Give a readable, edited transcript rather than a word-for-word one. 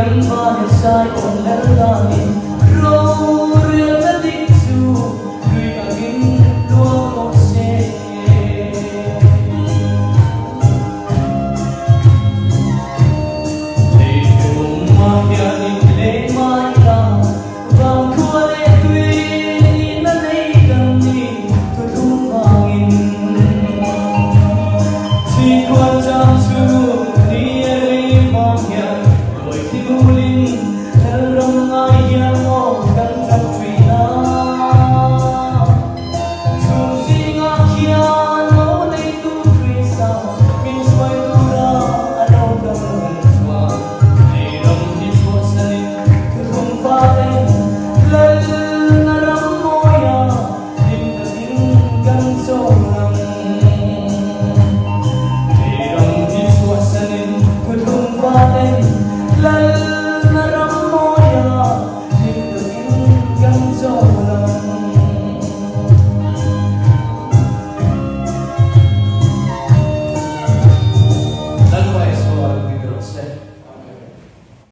kan ba sai on la ni ro real na ding su lui agin lo mo se le ma ya ni le ma ya va ko le tui ni na nei kan ni tu tu angin si kwa jam su ni re ma ya loi ti ulin thel rong ai ya mo kan tak tui na chung sing a kia no nei tu tui sa min swai tu ra alo kan swa nei ram ti so sanin tu thum fa den lal na ram mo ya din da din kan so ram nei ram ti so sanin tu thum fa den lal